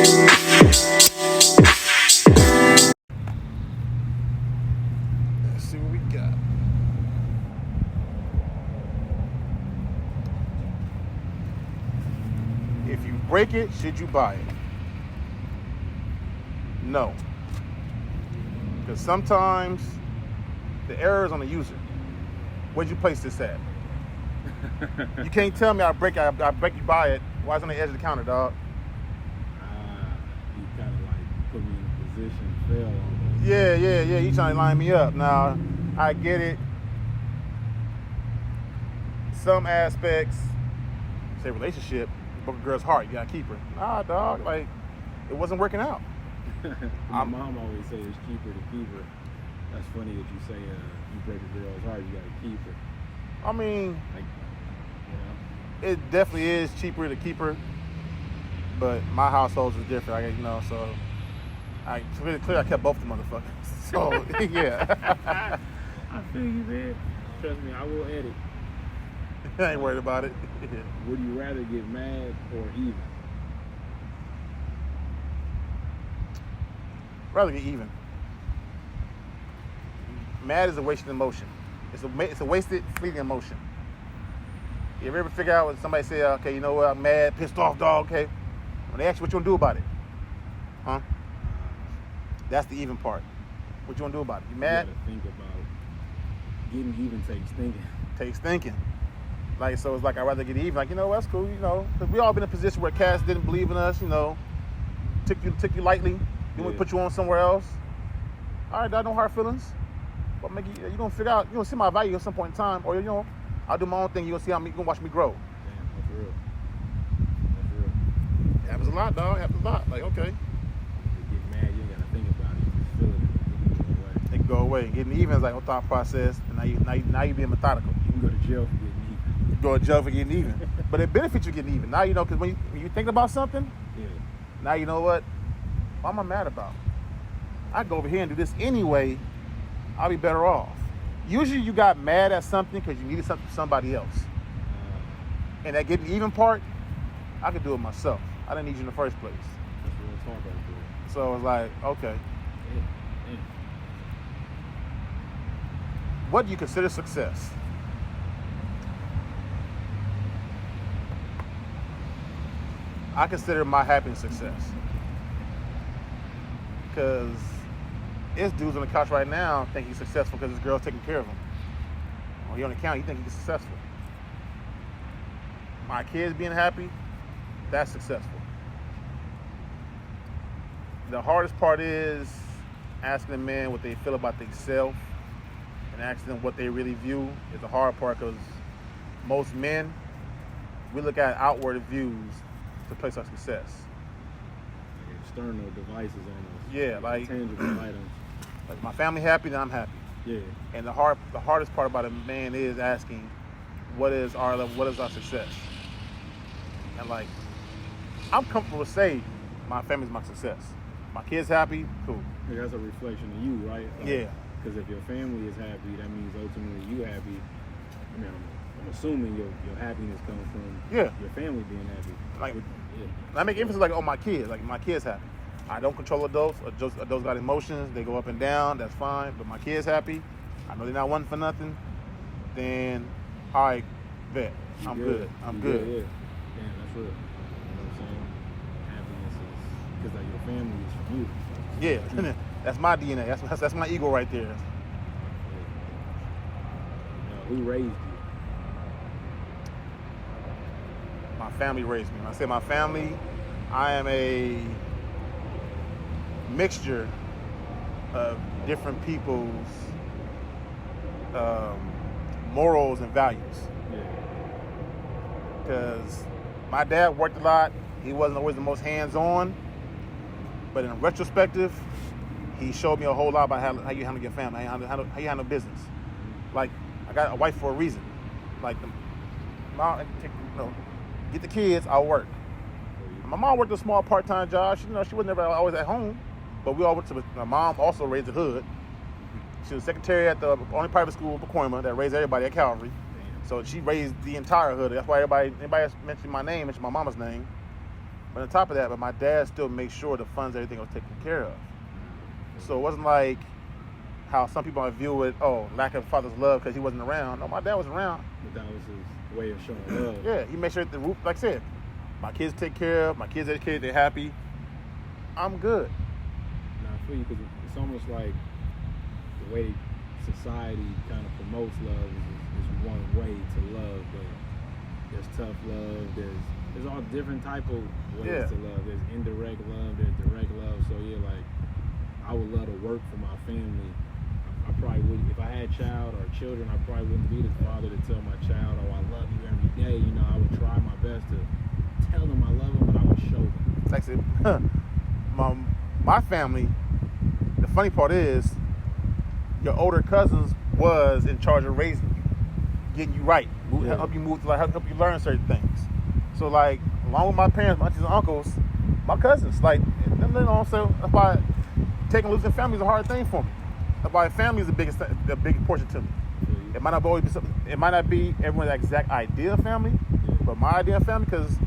Let's see what we got. If you break it, should you buy it? No. Because sometimes the error is on the user. Where'd you place this at? You can't tell me I break you buy it. Why is it on the edge of the counter, dog? You kind of like put me in a position, fail almost. Yeah. You trying to line me up. Now, I get it. Some aspects, say relationship, broke a girl's heart. You gotta keep her. Nah, dog. Like, it wasn't working out. My mom always say it's cheaper to keep her. That's funny that you say you break a girl's heart, you gotta keep her. I mean, Like, it definitely is cheaper to keep her, but my household is different. So I kept both the motherfuckers. So yeah. I feel you, man. Trust me, I will edit. I ain't worried about it. Would you rather get mad or even? Rather get even. Mad is a wasted emotion. It's a wasted, fleeting emotion. You ever figure out when somebody say, okay, you know what, I'm mad, pissed off, dog, okay? When they ask you what you want to do about it, huh? That's the even part. What you want to do about it? You mad? You gotta think about getting even takes thinking. Takes thinking. Like, so it's like, I'd rather get even. Like, you know, that's cool, because we all been in a position where cats didn't believe in us, took you lightly, then we put you on somewhere else. All right, dog, no hard feelings. But you're going to figure out, you're going to see my value at some point in time, or, I'll do my own thing. You're going to see you're going to watch me grow. Damn, that's real. That's real. It happens a lot, dog. It happens a lot. Like, okay. You get mad, you ain't gotta think about it. You just feel it. It can go away. It can go away. Getting even is like a thought process, and now you being methodical. You can go to jail for getting even. You go to jail for getting even. But it benefits you getting even. Now you know, because when you think about something, now you know what am I mad about? I go over here and do this anyway. I'll be better off. Usually you got mad at something because you needed something from somebody else. And that getting even part, I could do it myself. I didn't need you in the first place. That's real talk right there. So it's like, okay. Yeah. What do you consider success? I consider my happiness success. Because this dude's on the couch right now think he's successful because his girl's taking care of him. Or he on the counter, he think he's successful. My kids being happy, that's successful. The hardest part is asking a man what they feel about themselves and asking them what they really view is the hard part, because most men, we look at outward views to place our success. Like external devices almost. Yeah, like tangible items. Like my family happy, then I'm happy. Yeah. And the hardest part about a man is asking, what is our level, what is our success? And like, I'm comfortable to say my family's my success. My kids happy, cool. Yeah, that's a reflection of you, right? Yeah. Because if your family is happy, that means ultimately you happy. I mean, I'm assuming your happiness comes from your family being happy. Like, I make emphasis like on my kids. Like, my kids happy. I don't control adults. Adults got emotions. They go up and down. That's fine. But my kids happy. I know they're not wanting for nothing. Then, all right, bet. I'm good. I'm good. Yeah. Damn, that's real. You know what I'm saying? Happiness is because like your family is from you. Yeah, that's my DNA. That's my ego right there. Yeah. Who raised you? My family raised me. When I say my family, I am a mixture of different people's morals and values. Because my dad worked a lot. He wasn't always the most hands-on. But in retrospective, he showed me a whole lot about how you handle your family, how you handle business. Like, I got a wife for a reason. Like, mom, get the kids, I'll work. My mom worked a small part-time job. She was never always at home. But we all went to, my mom also raised the hood. She was secretary at the only private school in PACOIMA that raised everybody at Calvary. So she raised the entire hood. That's why anybody mentioned my name, mentioned my mama's name. But on top of that, but my dad still made sure the funds, everything was taken care of. So it wasn't like how some people might view it, lack of father's love because he wasn't around. No, my dad was around. But that was his way of showing love. Yeah, he made sure the roof, like I said, my kids take care of, my kids educated, they're happy. I'm good. Now, I feel you, because it's almost like the way society kind of promotes love is one way to love, but there's tough love, there's all different type of ways to love. There's indirect love, there's direct love. So yeah, like I would love to work for my family. I probably wouldn't, if I had child or children, I probably wouldn't be the father to tell my child, oh, I love you every day. You know, I would try my best to tell them I love them, but I would show them. Like I said, my family, the funny part is, your older cousins was in charge of raising you, getting you right, help you move, like help you learn certain things. So like, along with my parents, my aunties and uncles, my cousins, like, you know what I'm saying? That's why taking losing family is a hard thing for me. That's why family is the biggest portion to me. It might not always be something, it might not be everyone's exact idea of family, but my idea of family, because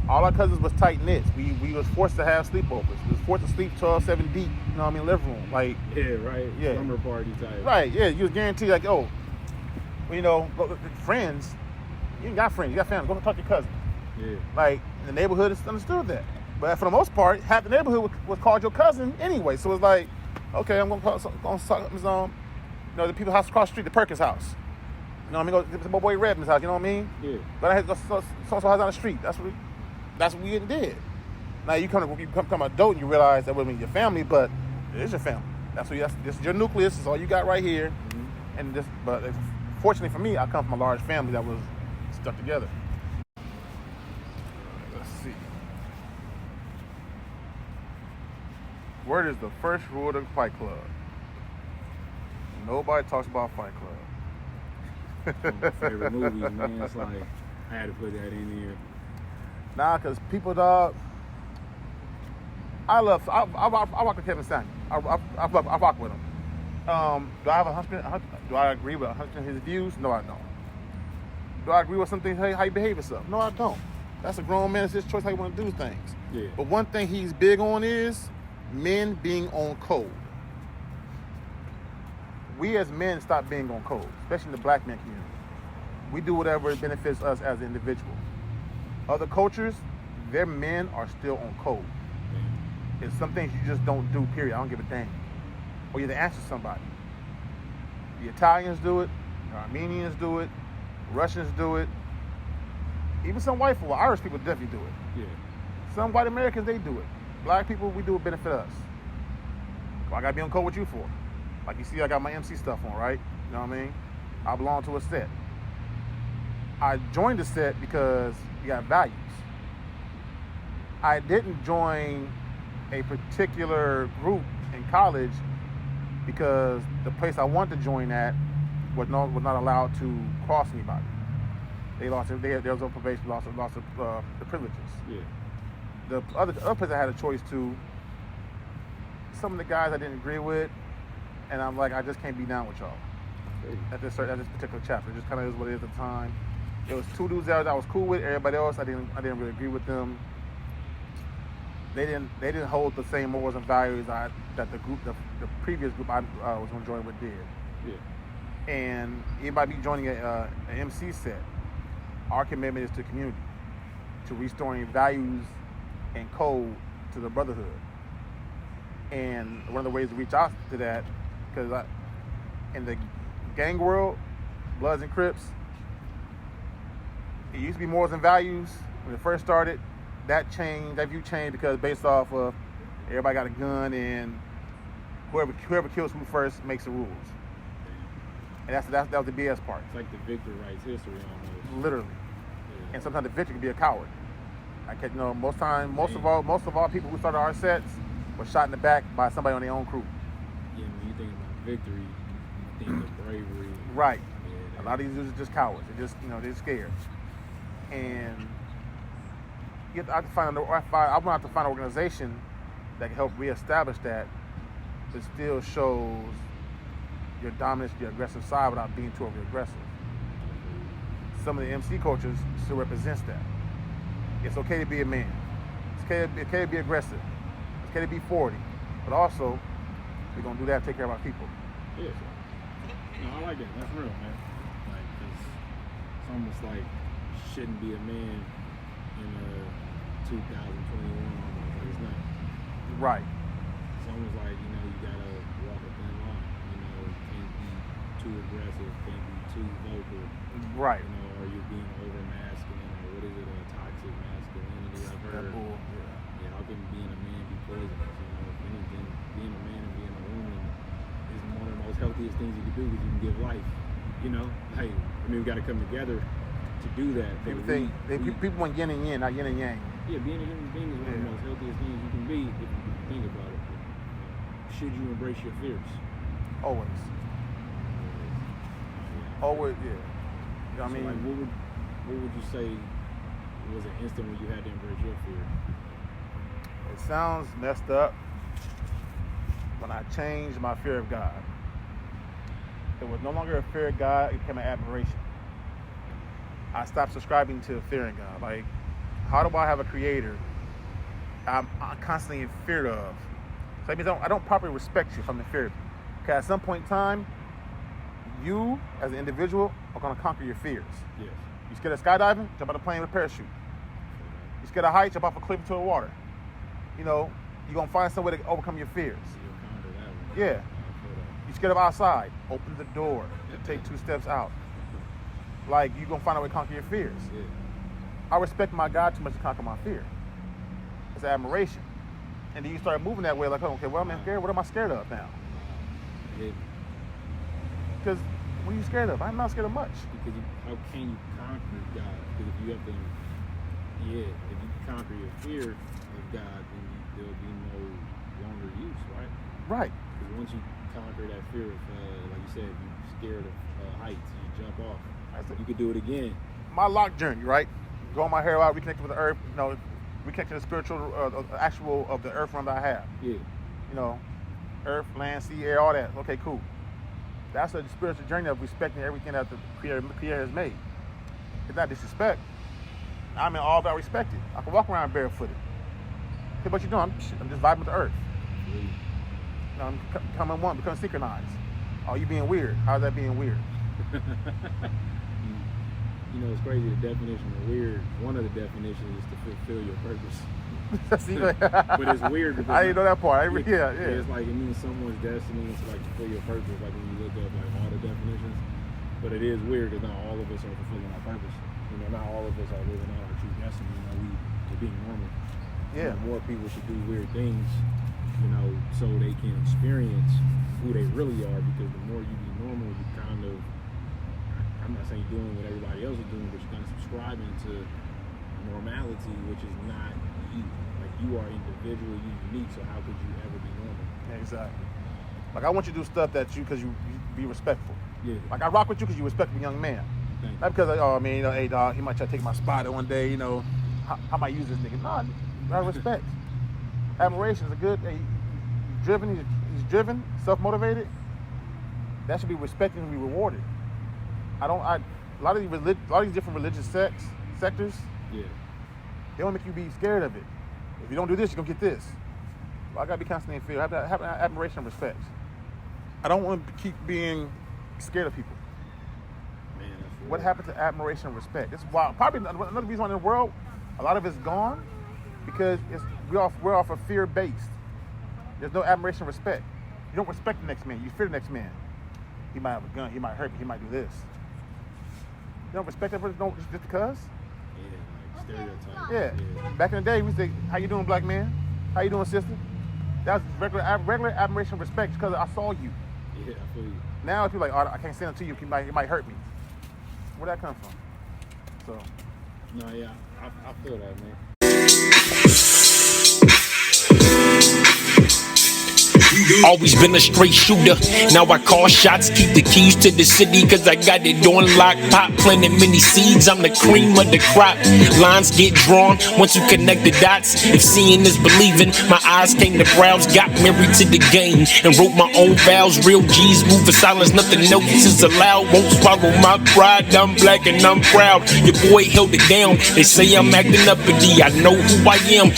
all our cousins was tight knit. We was forced to have sleepovers. We was forced to sleep 12, 7 deep. You know what I mean? Living room, like Slumber party type. Right, yeah. You was guaranteed like, you know, friends. You ain't got friends. You got family. Go talk to your cousin. Yeah. Like the neighborhood understood that, but for the most part, half the neighborhood was called your cousin anyway. So it's like, okay, I'm gonna call the people house across the street, the Perkins house. You know what I mean? Go to my boy Redman's house. You know what I mean? Yeah. But I had so house down the street. That's what we did. Now you become an adult and you realize that wasn't your family, but it is your family. This is your nucleus. It's all you got right here. Mm-hmm. But fortunately for me, I come from a large family that was stuck together. Let's see. Word is the first rule of the Fight Club. Nobody talks about Fight Club. My favorite movies, man. It's like I had to put that in here. Nah, because people, dog, I rock with Kevin Samuels. I rock with him. Do I have 100%? Do I agree with 100% of his views? No, I don't. Do I agree with some things, how you behave yourself? No, I don't. That's a grown man. It's his choice how you want to do things. Yeah. But one thing he's big on is men being on code. We as men stop being on code, especially in the black man community. We do whatever benefits us as an individual. Other cultures, their men are still on code. It's some things you just don't do, period. I don't give a damn. Or you have to answer somebody. The Italians do it, the Armenians do it, Russians do it. Even some white people, Irish people definitely do it. Yeah. Some white Americans, they do it. Black people, we do it benefit us. Well, I gotta be on code with you for. Like you see, I got my MC stuff on, right? You know what I mean? I belong to a set. I joined the set because you got values. I didn't join a particular group in college because the place I wanted to join at was not allowed to cross anybody. There was no probation, lost the privileges. Yeah. The other place I had a choice to, some of the guys I didn't agree with, and I'm like, I just can't be down with y'all. At this particular chapter. It just kind of is what it is at the time. There was 2 dudes out I was cool with. Everybody else, I didn't really agree with them. They didn't hold the same morals and values that the previous group I was going to join with did. Yeah. And anybody joining an MC set, our commitment is to community, to restoring values and code to the brotherhood. And one of the ways to reach out to that, because in the gang world, Bloods and Crips, it used to be morals and values when it first started. That view changed because based off of everybody got a gun and whoever kills who first makes the rules. And that was the BS part. It's like the victor writes history almost. Literally. Yeah. And sometimes the victor can be a coward. Most of all people who started our sets were shot in the back by somebody on their own crew. Yeah, when you think about victory, you think of bravery. Right. Yeah, a lot of these dudes are just cowards. They're scared. And I want to have to find an organization that can help reestablish that still shows your dominance, your aggressive side without being too overly aggressive. Some of the MC cultures still represents that. It's okay to be a man. It's okay to be aggressive. It's okay to be 40. But also, we're going to do that and take care of our people. Yeah. No, I like that. That's real, man. Like, it's almost like shouldn't be a man in 2021 almost. Like, it's not. Right. It's almost like, you gotta walk a thin line. Can't be too aggressive, can't be too vocal. Right. Or you're being over masculine, or what is it, toxic masculinity, I've heard. Yeah, how can being a man be poisonous? If anything, being a man and being a woman is one of the most healthiest things you can do because you can give life. Hey, we gotta come together to do that. People want yin and yang, not yin and yang. Yeah, being a human being is one of the most healthiest things you can be if you think about it. Should you embrace your fears? Always. Always, yeah. So like, what would you say was an instant when you had to embrace your fear? It sounds messed up. When I changed my fear of God, it was no longer a fear of God, it became an admiration. I stopped subscribing to fearing God. Like, how do I have a creator I'm constantly in fear of? So that means I don't properly respect you if I'm in fear of you. Okay, at some point in time, you as an individual are going to conquer your fears. Yes. You scared of skydiving? Jump out of a plane with a parachute. You scared of heights? Jump off a cliff into the water. You're going to find some way to overcome your fears. Yeah. You scared of outside? Open the door and take 2 steps out. Like, you're going to find a way to conquer your fears. Yeah. I respect my God too much to conquer my fear. It's admiration. And then you start moving that way, like, oh, okay, well, I'm scared. What am I scared of now? Because what are you scared of? I'm not scared of much. Because how can you conquer God? Because if you have to, if you conquer your fear of God, then there'll be no longer use, right? Right. Because once you conquer that fear of, like you said, you're scared of heights, you jump off. You could do it again. My lock journey, right? Growing my hair out, reconnecting with the earth, reconnecting the spiritual, actual of the earth realm that I have. Yeah. Earth, land, sea, air, all that. Okay, cool. That's a spiritual journey of respecting everything that the Creator has made. It's not disrespect. I'm in all of I respect it. I can walk around barefooted. Okay, but I'm just vibing with the earth. I'm becoming one, becoming synchronized. Oh, you being weird. How's that being weird? It's crazy. The definition of weird, one of the definitions is to fulfill your purpose. But it's weird because I didn't know that part. Yeah. It's like it means someone's destiny is to fulfill your purpose, like when you look up all the definitions. But it is weird because not all of us are fulfilling our purpose. Not all of us are living out our true destiny. We're being normal. Yeah. More people should do weird things, so they can experience who they really are. Because the more you be normal, you kind of, I'm not saying doing what everybody else is doing, but you're kind of subscribing to normality, which is not you. Like, you are individual, you're unique, so how could you ever be normal? Exactly. Like, I want you to do stuff because you be respectful. Yeah. Like, I rock with you because you're a respectful young man. Not because, hey, dog, he might try to take my spot one day, I might use this nigga. Nah, I respect. Admiration is a good, he's driven, self-motivated. That should be respected and be rewarded. A lot of these different religious sectors, they want to make you be scared of it. If you don't do this, you're going to get this. Well, I got to be constantly in fear. Have admiration and respect. I don't want to keep being scared of people. Man, what happened to admiration and respect? It's wild. Probably another reason why in the world, a lot of it's gone because we're off of fear-based. There's no admiration and respect. You don't respect the next man. You fear the next man. He might have a gun. He might hurt me. He might do this. You don't respect that person just because? Yeah, like stereotypes. Yeah. Back in the day, we say, "How you doing, black man? How you doing, sister?" That was regular admiration and respect because I saw you. Yeah, I feel you. Now people like, "Oh, I can't stand up to you. He might hurt me." Where'd that come from? So. No, yeah, I feel that, man. Always been a straight shooter. Now I call shots, keep the keys to the city, cause I got it on lock. Pop planting many seeds, I'm the cream of the crop. Lines get drawn once you connect the dots. If seeing is believing, my eyes came to browse. Got married to the game and wrote my own vows. Real G's move in silence, nothing else is allowed. Won't swallow my pride, I'm black and I'm proud. Your boy held it down, they say I'm acting uppity. I know who I am,